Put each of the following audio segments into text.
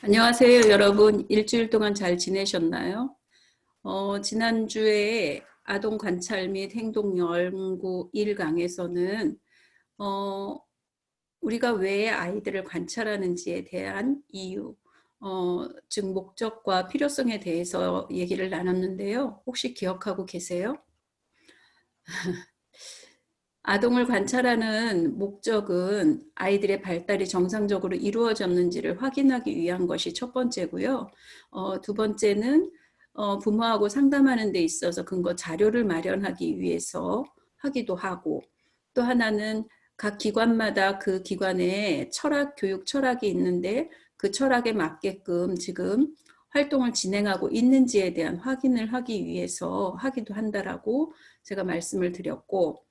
안녕하세요, 여러분. 일주일 동안 잘 지내셨나요? 지난주에 아동 관찰 및 행동 연구 1강에서는 우리가 왜 아이들을 관찰하는지에 대한 이유, 즉 목적과 필요성에 대해서 얘기를 나눴는데요. 혹시 기억하고 계세요? 아동을 관찰하는 목적은 아이들의 발달이 정상적으로 이루어졌는지를 확인하기 위한 것이 첫 번째고요. 두 번째는 부모하고 상담하는 데 있어서 근거 자료를 마련하기 위해서 하기도 하고, 또 하나는 각 기관마다 그 기관의 교육 철학이 있는데 그 철학에 맞게끔 지금 활동을 진행하고 있는지에 대한 확인을 하기 위해서 하기도 한다라고 제가 말씀을 드렸고,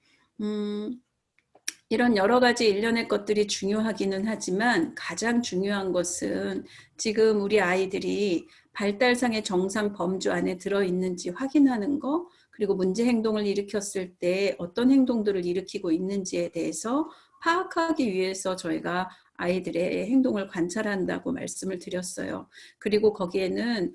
이런 여러 가지 일련의 것들이 중요하기는 하지만 가장 중요한 것은 지금 우리 아이들이 발달상의 정상 범주 안에 들어있는지 확인하는 거, 그리고 문제 행동을 일으켰을 때 어떤 행동들을 일으키고 있는지에 대해서 파악하기 위해서 저희가 아이들의 행동을 관찰한다고 말씀을 드렸어요. 그리고 거기에는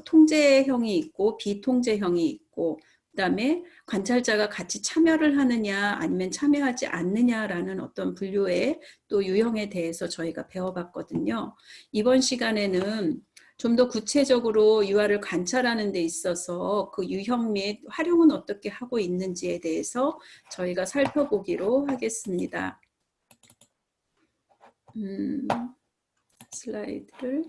통제형이 있고 비통제형이 있고, 그다음에 관찰자가 같이 참여를 하느냐 아니면 참여하지 않느냐라는 어떤 분류의 또 유형에 대해서 저희가 배워봤거든요. 이번 시간에는 좀 더 구체적으로 유아를 관찰하는 데 있어서 그 유형 및 활용은 어떻게 하고 있는지에 대해서 저희가 살펴보기로 하겠습니다. 슬라이드를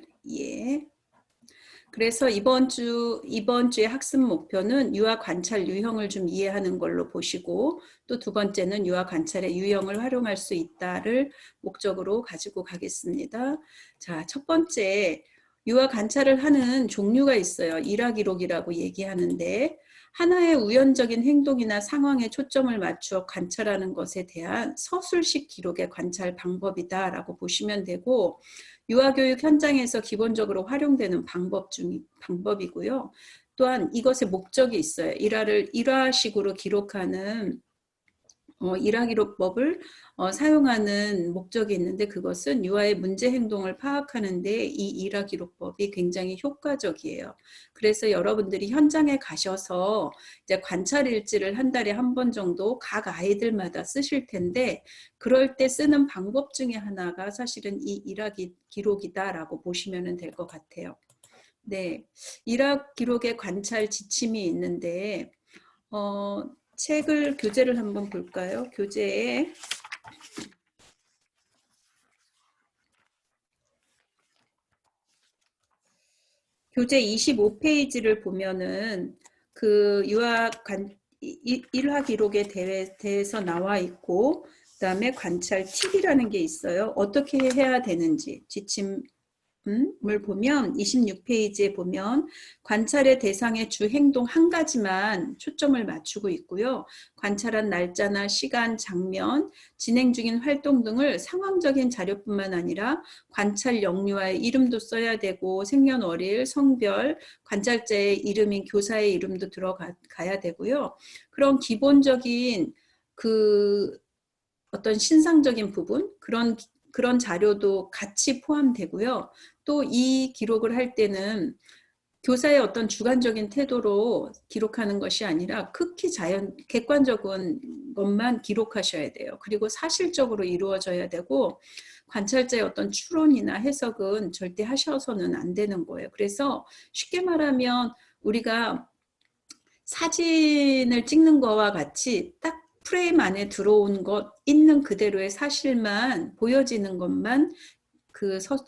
그래서 이번 주의 학습 목표는 유아 관찰 유형을 좀 이해하는 걸로 보시고, 또 두 번째는 유아 관찰의 유형을 활용할 수 있다를 목적으로 가지고 가겠습니다. 자, 첫 번째, 유아 관찰을 하는 종류가 있어요. 일화 기록이라고 얘기하는데, 하나의 우연적인 행동이나 상황에 초점을 맞추어 관찰하는 것에 대한 서술식 기록의 관찰 방법이다라고 보시면 되고, 유아교육 현장에서 기본적으로 활용되는 방법이고요. 또한 이것의 목적이 있어요. 일화식으로 기록하는 일화기록법을 사용하는 목적이 있는데, 그것은 유아의 문제 행동을 파악하는 데 이 일화기록법이 굉장히 효과적이에요. 그래서 여러분들이 현장에 가셔서 이제 관찰 일지를 한 달에 한 번 정도 각 아이들마다 쓰실 텐데, 그럴 때 쓰는 방법 중에 하나가 사실은 이 일화기록이다라고 보시면 될 것 같아요. 네, 일화기록의 관찰 지침이 있는데, 교재를 한번 볼까요? 교재 25페이지를 보면은 그 일화 기록에 대해서 나와 있고, 그다음에 관찰 팁이라는 게 있어요. 어떻게 해야 되는지 지침 을 보면 26페이지에 보면 관찰의 대상의 주 행동 한 가지만 초점을 맞추고 있고요. 관찰한 날짜나 시간, 장면, 진행 중인 활동 등을 상황적인 자료뿐만 아니라 관찰 영유아의 이름도 써야 되고, 생년월일, 성별, 관찰자의 이름인 교사의 이름도 들어가야 되고요. 그런 기본적인 그 어떤 신상적인 부분, 그런 자료도 같이 포함되고요. 또 이 기록을 할 때는 교사의 어떤 주관적인 태도로 기록하는 것이 아니라 극히 객관적인 것만 기록하셔야 돼요. 그리고 사실적으로 이루어져야 되고, 관찰자의 어떤 추론이나 해석은 절대 하셔서는 안 되는 거예요. 그래서 쉽게 말하면 우리가 사진을 찍는 거와 같이 딱 프레임 안에 들어온 것, 있는 그대로의 사실만 보여지는 것만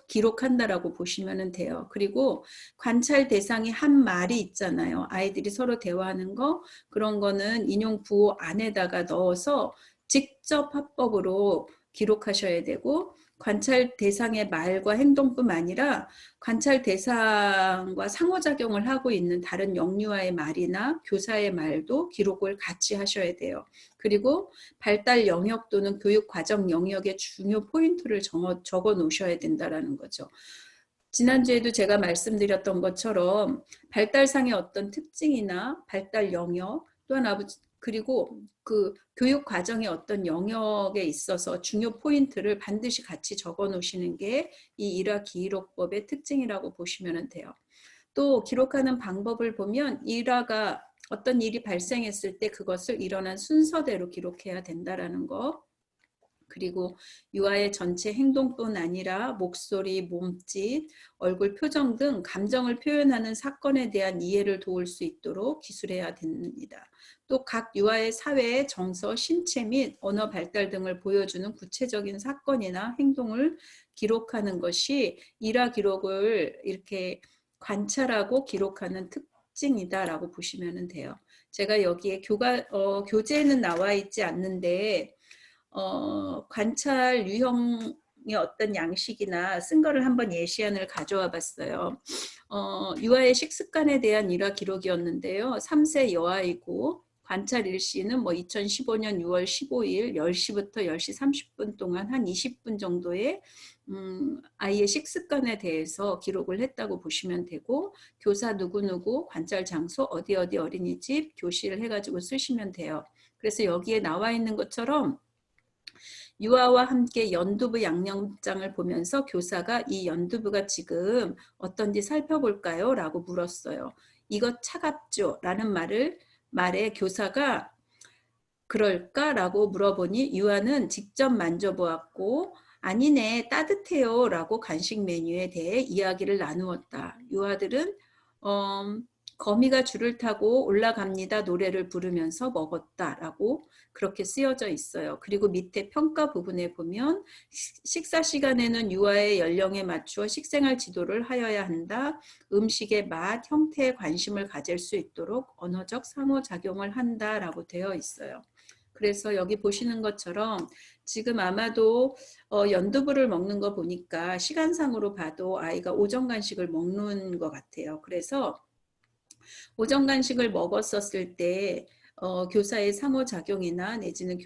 기록한다라고 보시면 돼요. 그리고 관찰 대상이 한 말이 있잖아요. 아이들이 서로 대화하는 거, 그런 거는 인용 부호 안에다가 넣어서 직접 화법으로 기록하셔야 되고, 관찰 대상의 말과 행동뿐 아니라 관찰 대상과 상호작용을 하고 있는 다른 영유아의 말이나 교사의 말도 기록을 같이 하셔야 돼요. 그리고 발달 영역 또는 교육 과정 영역의 중요 포인트를 적어 놓으셔야 된다는 거죠. 지난주에도 제가 말씀드렸던 것처럼 발달상의 어떤 특징이나 발달 영역, 또한 그리고 그 교육 과정의 어떤 영역에 있어서 중요 포인트를 반드시 같이 적어 놓으시는 게 이 일화 기록법의 특징이라고 보시면 돼요. 또 기록하는 방법을 보면 일화가 어떤 일이 발생했을 때 그것을 일어난 순서대로 기록해야 된다라는 거. 그리고 유아의 전체 행동뿐 아니라 목소리, 몸짓, 얼굴 표정 등 감정을 표현하는 사건에 대한 이해를 도울 수 있도록 기술해야 됩니다. 또 각 유아의 사회, 정서, 신체 및 언어 발달 등을 보여주는 구체적인 사건이나 행동을 기록하는 것이 일화 기록을 이렇게 관찰하고 기록하는 특징이다라고 보시면 돼요. 제가 여기에 교재에는 나와 있지 않는데 관찰 유형의 어떤 양식이나 쓴 거를 한번 예시안을 가져와 봤어요. 유아의 식습관에 대한 일화 기록이었는데요. 3세 여아이고 관찰 일시는 2015년 6월 15일 10시부터 10시 30분 동안 한 20분 정도의 아이의 식습관에 대해서 기록을 했다고 보시면 되고, 교사 누구누구, 관찰 장소 어디 어린이집, 교실 해가지고 쓰시면 돼요. 그래서 여기에 나와 있는 것처럼 유아와 함께 연두부 양념장을 보면서 교사가 이 연두부가 지금 어떤지 살펴볼까요? 라고 물었어요. 이거 차갑죠? 라는 말에 교사가 그럴까? 라고 물어보니 유아는 직접 만져보았고 아니네, 따뜻해요 라고 간식 메뉴에 대해 이야기를 나누었다. 유아들은 거미가 줄을 타고 올라갑니다 노래를 부르면서 먹었다라고 그렇게 쓰여져 있어요. 그리고 밑에 평가 부분에 보면 식사 시간에는 유아의 연령에 맞추어 식생활 지도를 하여야 한다. 음식의 맛, 형태에 관심을 가질 수 있도록 언어적 상호작용을 한다라고 되어 있어요. 그래서 여기 보시는 것처럼 지금 아마도 연두부를 먹는 거 보니까 시간상으로 봐도 아이가 오전 간식을 먹는 것 같아요. 그래서 오전 간식을 먹었었을 때 교사의 상호작용이나 내지는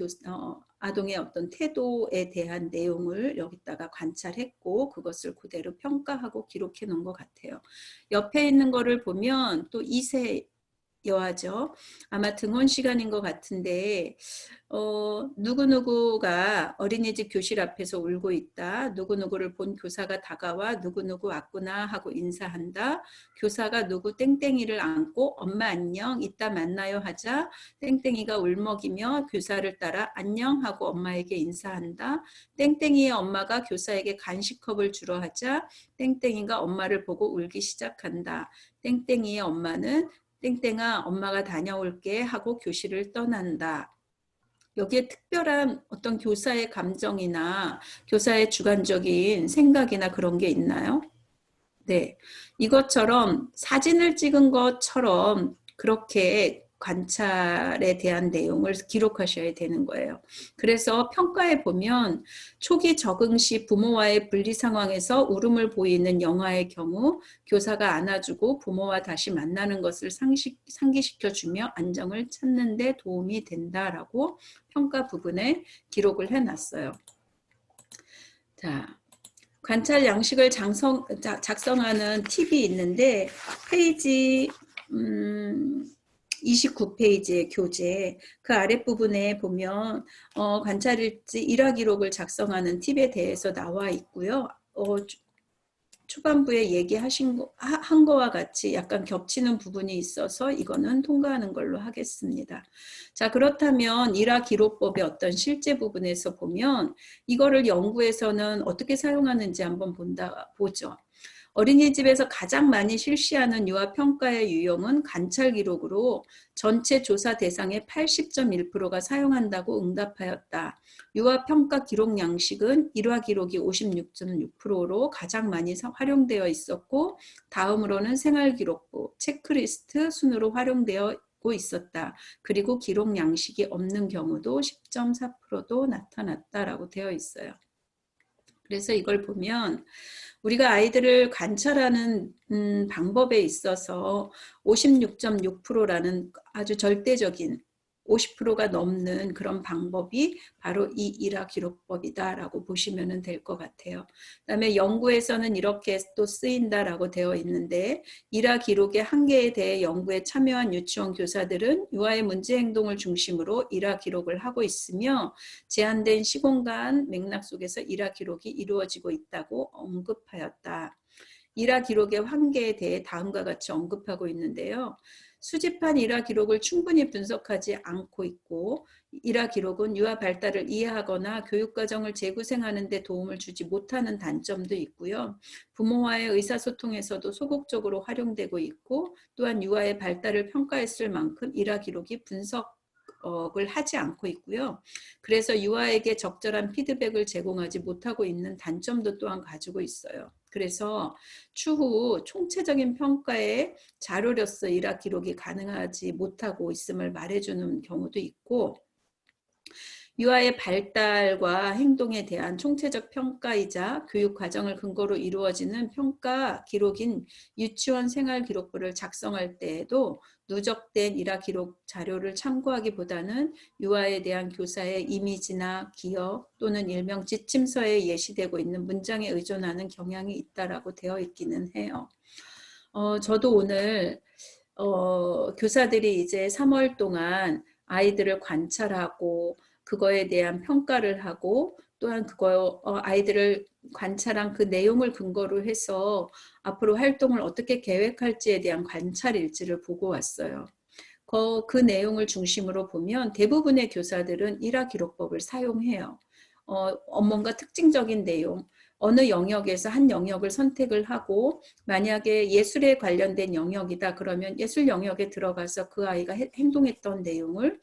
아동의 어떤 태도에 대한 내용을 여기다가 관찰했고 그것을 그대로 평가하고 기록해 놓은 것 같아요. 옆에 있는 거를 보면 또 2세 여하죠. 아마 등원 시간인 것 같은데 누구누구가 어린이집 교실 앞에서 울고 있다. 누구누구를 본 교사가 다가와 누구누구 왔구나 하고 인사한다. 교사가 누구 땡땡이를 안고 엄마 안녕 이따 만나요 하자 땡땡이가 울먹이며 교사를 따라 안녕 하고 엄마에게 인사한다. 땡땡이의 엄마가 교사에게 간식컵을 주러 하자 땡땡이가 엄마를 보고 울기 시작한다. 땡땡이의 엄마는 땡땡아 엄마가 다녀올게 하고 교실을 떠난다. 여기에 특별한 어떤 교사의 감정이나 교사의 주관적인 생각이나 그런 게 있나요? 네, 이것처럼 사진을 찍은 것처럼 그렇게 관찰에 대한 내용을 기록하셔야 되는 거예요. 그래서 평가에 보면 초기 적응 시 부모와의 분리 상황에서 울음을 보이는 영아의 경우 교사가 안아주고 부모와 다시 만나는 것을 상기시켜주며 안정을 찾는 데 도움이 된다라고 평가 부분에 기록을 해놨어요. 자, 관찰 양식을 작성하는 팁이 있는데 페이지 29페이지의 교재 그 아랫부분에 보면 관찰일지 일화 기록을 작성하는 팁에 대해서 나와 있고요. 초반부에 한 거와 같이 약간 겹치는 부분이 있어서 이거는 통과하는 걸로 하겠습니다. 자, 그렇다면 일화 기록법의 어떤 실제 부분에서 보면 이거를 연구에서는 어떻게 사용하는지 한번 보죠. 어린이집에서 가장 많이 실시하는 유아평가의 유형은 관찰 기록으로 전체 조사 대상의 80.1%가 사용한다고 응답하였다. 유아평가 기록 양식은 일화 기록이 56.6%로 가장 많이 활용되어 있었고 다음으로는 생활기록부, 체크리스트 순으로 활용되고 있었다. 그리고 기록 양식이 없는 경우도 10.4%도 나타났다라고 되어 있어요. 그래서 이걸 보면 우리가 아이들을 관찰하는 방법에 있어서 56.6%라는 아주 절대적인 50%가 넘는 그런 방법이 바로 이 일화 기록법이다라고 보시면 될 것 같아요. 그다음에 연구에서는 이렇게 또 쓰인다라고 되어 있는데 일화 기록의 한계에 대해 연구에 참여한 유치원 교사들은 유아의 문제 행동을 중심으로 일화 기록을 하고 있으며 제한된 시공간 맥락 속에서 일화 기록이 이루어지고 있다고 언급하였다. 일화 기록의 한계에 대해 다음과 같이 언급하고 있는데요. 수집한 일화 기록을 충분히 분석하지 않고 있고 일화 기록은 유아 발달을 이해하거나 교육과정을 재구성하는 데 도움을 주지 못하는 단점도 있고요. 부모와의 의사소통에서도 소극적으로 활용되고 있고 또한 유아의 발달을 평가했을 만큼 일화 기록이 분석을 하지 않고 있고요. 그래서 유아에게 적절한 피드백을 제공하지 못하고 있는 단점도 또한 가지고 있어요. 그래서 추후 총체적인 평가의 자료로서 일화 기록이 가능하지 못하고 있음을 말해주는 경우도 있고 유아의 발달과 행동에 대한 총체적 평가이자 교육 과정을 근거로 이루어지는 평가 기록인 유치원 생활기록부를 작성할 때에도 누적된 일화 기록 자료를 참고하기보다는 유아에 대한 교사의 이미지나 기억 또는 일명 지침서에 예시되고 있는 문장에 의존하는 경향이 있다라고 되어 있기는 해요. 저도 오늘 교사들이 이제 3월 동안 아이들을 관찰하고 그거에 대한 평가를 하고 또한 아이들을 관찰한 그 내용을 근거로 해서 앞으로 활동을 어떻게 계획할지에 대한 관찰 일지를 보고 왔어요. 그 내용을 중심으로 보면 대부분의 교사들은 일화 기록법을 사용해요. 뭔가 특징적인 내용, 어느 영역에서 한 영역을 선택을 하고 만약에 예술에 관련된 영역이다 그러면 예술 영역에 들어가서 그 아이가 행동했던 내용을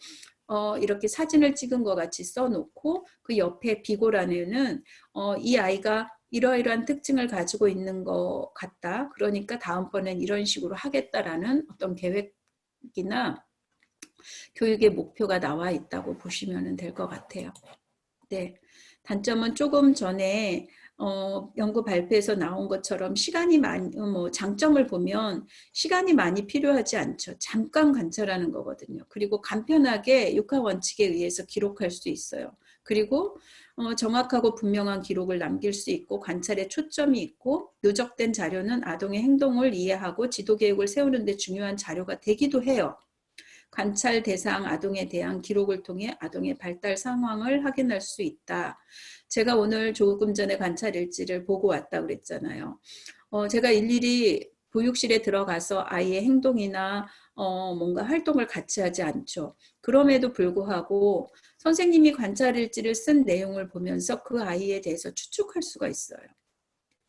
이렇게 사진을 찍은 것 같이 써놓고 그 옆에 비고란에는 이 아이가 이러이러한 특징을 가지고 있는 것 같다. 그러니까 다음번엔 이런 식으로 하겠다라는 어떤 계획이나 교육의 목표가 나와 있다고 보시면 될 것 같아요. 네, 단점은 조금 전에 연구 발표에서 나온 것처럼 시간이 많이 장점을 보면 시간이 많이 필요하지 않죠. 잠깐 관찰하는 거거든요. 그리고 간편하게 육하 원칙에 의해서 기록할 수 있어요. 그리고 정확하고 분명한 기록을 남길 수 있고 관찰에 초점이 있고 누적된 자료는 아동의 행동을 이해하고 지도 계획을 세우는 데 중요한 자료가 되기도 해요. 관찰 대상 아동에 대한 기록을 통해 아동의 발달 상황을 확인할 수 있다. 제가 오늘 조금 전에 관찰 일지를 보고 왔다 그랬잖아요. 제가 일일이 보육실에 들어가서 아이의 행동이나 뭔가 활동을 같이 하지 않죠. 그럼에도 불구하고 선생님이 관찰 일지를 쓴 내용을 보면서 그 아이에 대해서 추측할 수가 있어요.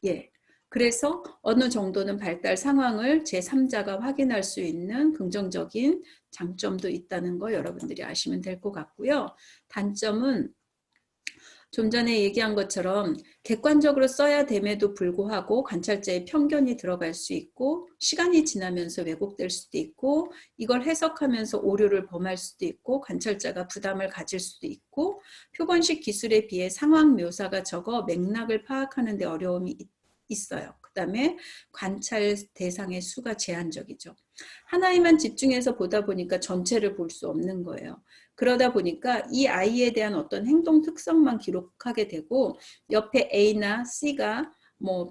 예. 그래서 어느 정도는 발달 상황을 제3자가 확인할 수 있는 긍정적인 장점도 있다는 거 여러분들이 아시면 될 것 같고요. 단점은 좀 전에 얘기한 것처럼 객관적으로 써야 됨에도 불구하고 관찰자의 편견이 들어갈 수 있고 시간이 지나면서 왜곡될 수도 있고 이걸 해석하면서 오류를 범할 수도 있고 관찰자가 부담을 가질 수도 있고 표본식 기술에 비해 상황 묘사가 적어 맥락을 파악하는 데 어려움이 있어요. 그 다음에 관찰 대상의 수가 제한적이죠. 하나에만 집중해서 보다 보니까 전체를 볼 수 없는 거예요. 그러다 보니까 이 아이에 대한 어떤 행동 특성만 기록하게 되고 옆에 A나 C가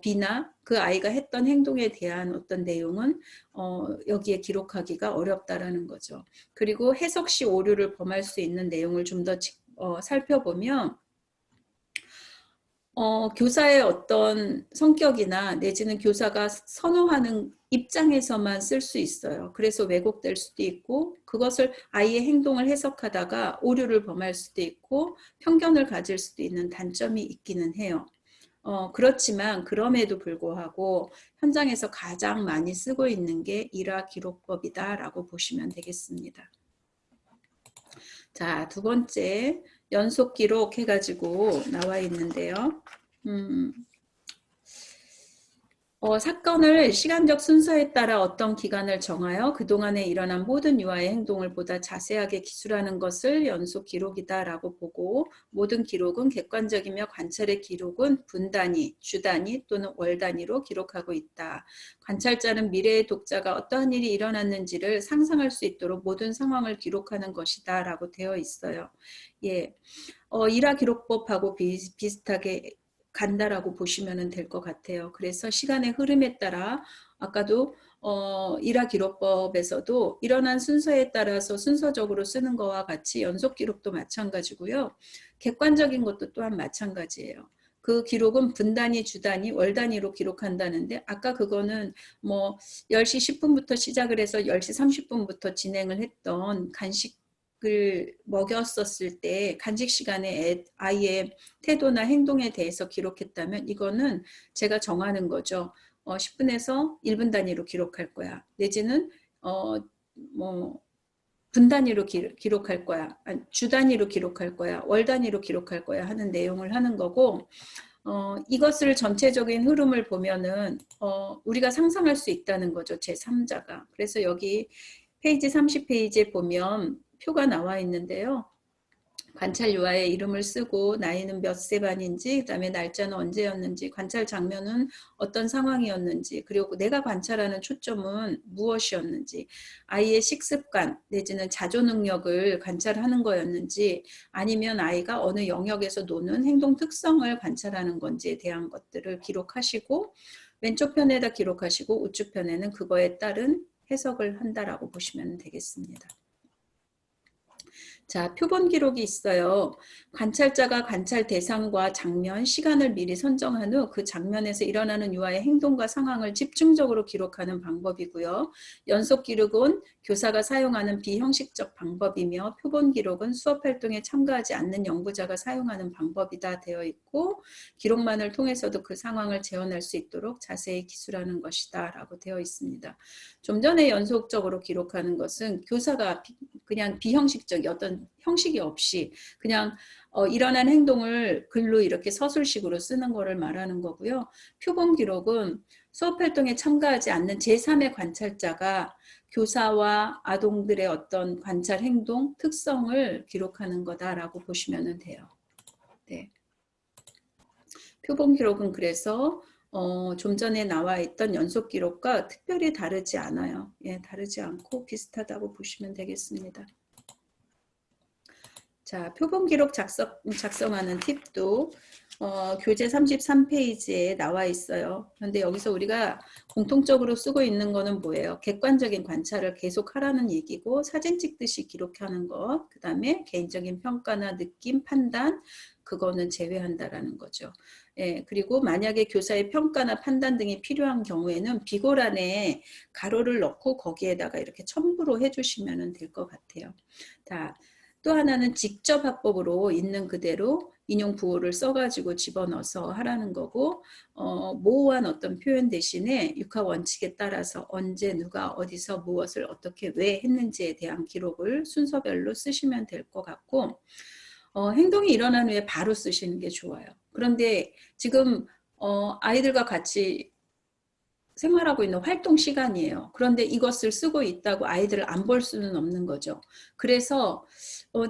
B나 그 아이가 했던 행동에 대한 어떤 내용은 여기에 기록하기가 어렵다라는 거죠. 그리고 해석 시 오류를 범할 수 있는 내용을 좀 더 살펴보면 교사의 어떤 성격이나 내지는 교사가 선호하는 입장에서만 쓸 수 있어요. 그래서 왜곡될 수도 있고 그것을 아이의 행동을 해석하다가 오류를 범할 수도 있고 편견을 가질 수도 있는 단점이 있기는 해요. 그렇지만 그럼에도 불구하고 현장에서 가장 많이 쓰고 있는 게 일화 기록법이다라고 보시면 되겠습니다. 자, 두 번째 연속 기록 해가지고 나와 있는데요. 사건을 시간적 순서에 따라 어떤 기간을 정하여 그동안에 일어난 모든 유아의 행동을 보다 자세하게 기술하는 것을 연속 기록이다라고 보고, 모든 기록은 객관적이며 관찰의 기록은 분 단위, 주 단위 또는 월 단위로 기록하고 있다. 관찰자는 미래의 독자가 어떠한 일이 일어났는지를 상상할 수 있도록 모든 상황을 기록하는 것이다 라고 되어 있어요. 예, 일화 기록법하고 비슷하게 간다라고 보시면 될 것 같아요. 그래서 시간의 흐름에 따라 아까도 일화 기록법에서도 일어난 순서에 따라서 순서적으로 쓰는 거와 같이 연속 기록도 마찬가지고요. 객관적인 것도 또한 마찬가지예요. 그 기록은 분 단위, 주 단위, 월 단위로 기록한다는데 아까 그거는 뭐 10시 10분부터 시작을 해서 10시 30분부터 진행을 했던 간식 을 먹였었을 때 간식 시간에 아이의 태도나 행동에 대해서 기록했다면 이거는 제가 정하는 거죠. 10분에서 1분 단위로 기록할 거야. 내지는 뭐 분 단위로 기록할 거야. 주 단위로 기록할 거야. 월 단위로 기록할 거야 하는 내용을 하는 거고, 이것을 전체적인 흐름을 보면은 우리가 상상할 수 있다는 거죠. 제3자가. 그래서 여기 페이지 30페이지에 보면 표가 나와 있는데요. 관찰 유아의 이름을 쓰고 나이는 몇 세 반인지, 그다음에 날짜는 언제였는지, 관찰 장면은 어떤 상황이었는지, 그리고 내가 관찰하는 초점은 무엇이었는지, 아이의 식습관 내지는 자조 능력을 관찰하는 거였는지, 아니면 아이가 어느 영역에서 노는 행동 특성을 관찰하는 건지에 대한 것들을 기록하시고, 왼쪽 편에다 기록하시고 우측 편에는 그거에 따른 해석을 한다라고 보시면 되겠습니다. 자, 표본 기록이 있어요. 관찰자가 관찰 대상과 장면, 시간을 미리 선정한 후 그 장면에서 일어나는 유아의 행동과 상황을 집중적으로 기록하는 방법이고요. 연속 기록은 교사가 사용하는 비형식적 방법이며 표본 기록은 수업 활동에 참가하지 않는 연구자가 사용하는 방법이다 되어 있고, 기록만을 통해서도 그 상황을 재현할 수 있도록 자세히 기술하는 것이다 라고 되어 있습니다. 좀 전에 연속적으로 기록하는 것은 교사가 그냥 비형식적인 어떤 형식이 없이 그냥 일어난 행동을 글로 이렇게 서술식으로 쓰는 거를 말하는 거고요. 표본 기록은 수업 활동에 참가하지 않는 제3의 관찰자가 교사와 아동들의 어떤 관찰 행동, 특성을 기록하는 거다라고 보시면 돼요. 네. 표본 기록은 그래서 좀 전에 나와 있던 연속 기록과 특별히 다르지 않아요. 예, 다르지 않고 비슷하다고 보시면 되겠습니다. 자, 표본 기록 작성하는 팁도 교재 33페이지에 나와 있어요. 그런데 여기서 우리가 공통적으로 쓰고 있는 거는 뭐예요? 객관적인 관찰을 계속 하라는 얘기고, 사진 찍듯이 기록하는 것, 그 다음에 개인적인 평가나 느낌, 판단, 그거는 제외한다라는 거죠. 예, 그리고 만약에 교사의 평가나 판단 등이 필요한 경우에는 비고란에 가로를 넣고 거기에다가 이렇게 첨부로 해주시면 될 것 같아요. 자, 또 하나는 직접 합법으로 있는 그대로 인용 부호를 써가지고 집어넣어서 하라는 거고, 모호한 어떤 표현 대신에 육하 원칙에 따라서 언제 누가 어디서 무엇을 어떻게 왜 했는지에 대한 기록을 순서별로 쓰시면 될 것 같고, 행동이 일어난 후에 바로 쓰시는 게 좋아요. 그런데 지금 아이들과 같이 생활하고 있는 활동 시간이에요. 그런데 이것을 쓰고 있다고 아이들을 안 볼 수는 없는 거죠. 그래서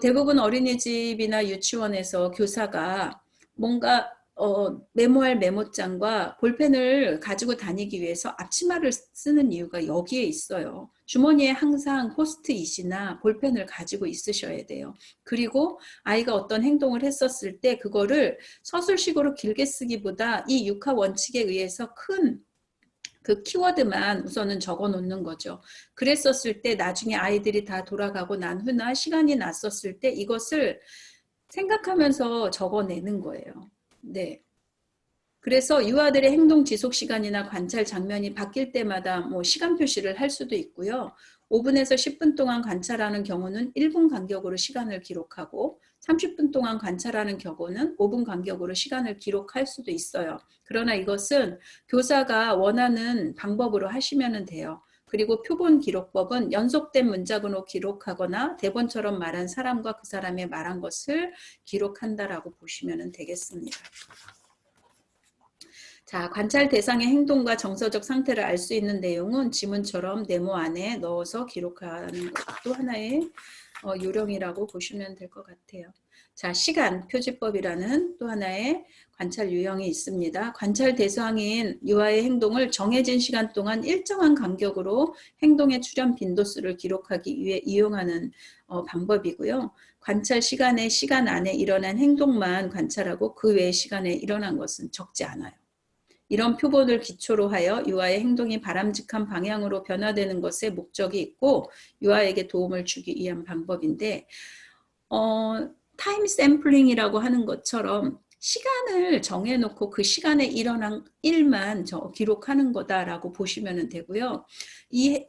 대부분 어린이집이나 유치원에서 교사가 뭔가 메모할 메모장과 볼펜을 가지고 다니기 위해서 앞치마를 쓰는 이유가 여기에 있어요. 주머니에 항상 포스트잇이나 볼펜을 가지고 있으셔야 돼요. 그리고 아이가 어떤 행동을 했었을 때 그거를 서술식으로 길게 쓰기보다 이 육하 원칙에 의해서 큰 그 키워드만 우선은 적어 놓는 거죠. 그랬었을 때 나중에 아이들이 다 돌아가고 난 후나 시간이 났었을 때 이것을 생각하면서 적어내는 거예요. 네. 그래서 유아들의 행동 지속 시간이나 관찰 장면이 바뀔 때마다 뭐 시간 표시를 할 수도 있고요. 5분에서 10분 동안 관찰하는 경우는 1분 간격으로 시간을 기록하고 30분 동안 관찰하는 경우는 5분 간격으로 시간을 기록할 수도 있어요. 그러나 이것은 교사가 원하는 방법으로 하시면 돼요. 그리고 표본 기록법은 연속된 문장으로 기록하거나 대본처럼 말한 사람과 그 사람의 말한 것을 기록한다라고 보시면 되겠습니다. 자, 관찰 대상의 행동과 정서적 상태를 알 수 있는 내용은 지문처럼 네모 안에 넣어서 기록하는 것도 하나의 요령이라고 보시면 될 것 같아요. 자, 시간 표지법이라는 또 하나의 관찰 유형이 있습니다. 관찰 대상인 유아의 행동을 정해진 시간 동안 일정한 간격으로 행동의 출현 빈도수를 기록하기 위해 이용하는 방법이고요. 관찰 시간에 시간 안에 일어난 행동만 관찰하고 그 외의 시간에 일어난 것은 적지 않아요. 이런 표본을 기초로 하여 유아의 행동이 바람직한 방향으로 변화되는 것에 목적이 있고 유아에게 도움을 주기 위한 방법인데 타임 샘플링이라고 하는 것처럼 시간을 정해놓고 그 시간에 일어난 일만 기록하는 거다라고 보시면 되고요.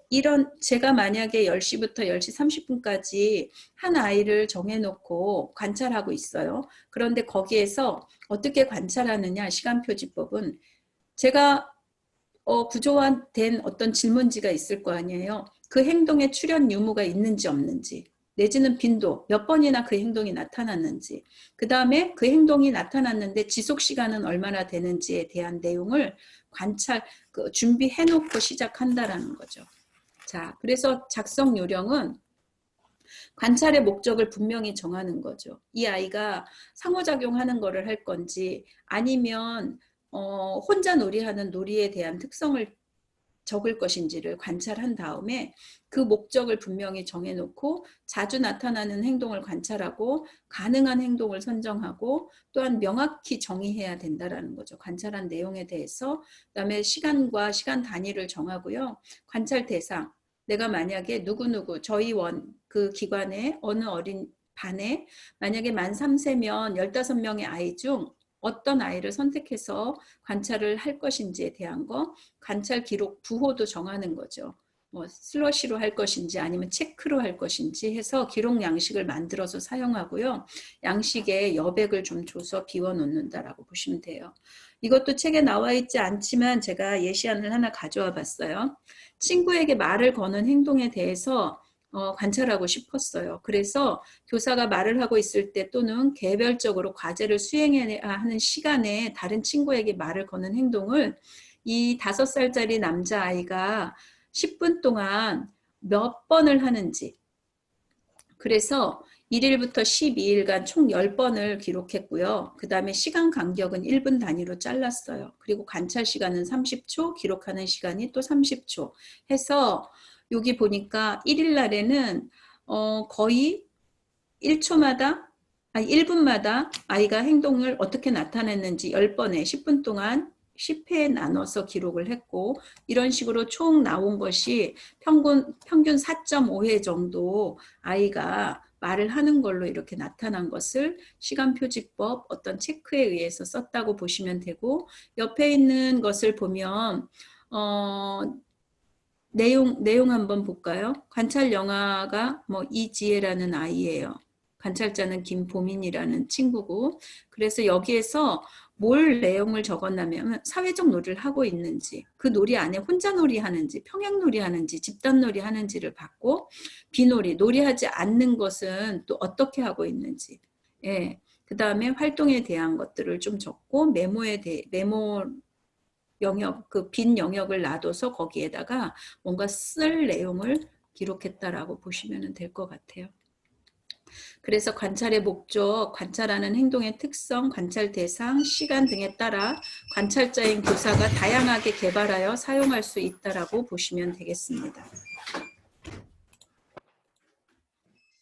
이런 제가 만약에 10시부터 10시 30분까지 한 아이를 정해놓고 관찰하고 있어요. 그런데 거기에서 어떻게 관찰하느냐 시간표지법은 제가 구조화된 어떤 질문지가 있을 거 아니에요. 그 행동에 출현 유무가 있는지 없는지 내지는 빈도 몇 번이나 그 행동이 나타났는지 그 다음에 그 행동이 나타났는데 지속시간은 얼마나 되는지에 대한 내용을 준비해 놓고 시작한다라는 거죠. 자, 그래서 작성 요령은 관찰의 목적을 분명히 정하는 거죠. 이 아이가 상호작용하는 거를 할 건지 아니면 혼자 놀이하는 놀이에 대한 특성을 적을 것인지를 관찰한 다음에 그 목적을 분명히 정해놓고 자주 나타나는 행동을 관찰하고 가능한 행동을 선정하고 또한 명확히 정의해야 된다는 거죠. 관찰한 내용에 대해서 그다음에 시간과 시간 단위를 정하고요. 관찰 대상 내가 만약에 누구누구 저희 그 기관에 어느 어린 반에 만약에 만 3세면 15명의 아이 중 어떤 아이를 선택해서 관찰을 할 것인지에 대한 거 관찰 기록 부호도 정하는 거죠. 뭐 슬러시로 할 것인지 아니면 체크로 할 것인지 해서 기록 양식을 만들어서 사용하고요. 양식에 여백을 좀 줘서 비워놓는다라고 보시면 돼요. 이것도 책에 나와 있지 않지만 제가 예시안을 하나 가져와 봤어요. 친구에게 말을 거는 행동에 대해서 관찰하고 싶었어요. 그래서 교사가 말을 하고 있을 때 또는 개별적으로 과제를 수행해야 하는 시간에 다른 친구에게 말을 거는 행동을 이 5살짜리 남자아이가 10분 동안 몇 번을 하는지 그래서 1일부터 12일간 총 10번을 기록했고요. 그 다음에 시간 간격은 1분 단위로 잘랐어요. 그리고 관찰 시간은 30초, 기록하는 시간이 또 30초 해서 여기 보니까 1일 날에는 거의 1분마다 아이가 행동을 어떻게 나타냈는지 10번에 10분 동안 10회에 나눠서 기록을 했고 이런 식으로 총 나온 것이 평균 4.5회 정도 아이가 말을 하는 걸로 이렇게 나타난 것을 시간표지법 어떤 체크에 의해서 썼다고 보시면 되고 옆에 있는 것을 보면 내용 한번 볼까요? 관찰 영화가 뭐 이지혜라는 아이예요. 관찰자는 김보민이라는 친구고 그래서 여기에서 뭘 내용을 적었냐면 사회적 놀이를 하고 있는지 그 놀이 안에 혼자 놀이 하는지 평행 놀이 하는지 집단 놀이 하는지를 봤고 비놀이 놀이하지 않는 것은 또 어떻게 하고 있는지 그 다음에 활동에 대한 것들을 좀 적고 메모 영역 그 빈 영역을 놔둬서 거기에다가 뭔가 쓸 내용을 기록했다라고 보시면 될 것 같아요. 그래서 관찰의 목적, 관찰하는 행동의 특성, 관찰 대상, 시간 등에 따라 관찰자인 교사가 다양하게 개발하여 사용할 수 있다라고 보시면 되겠습니다.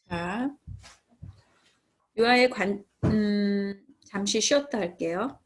자, 유아의 잠시 쉬었다 할게요.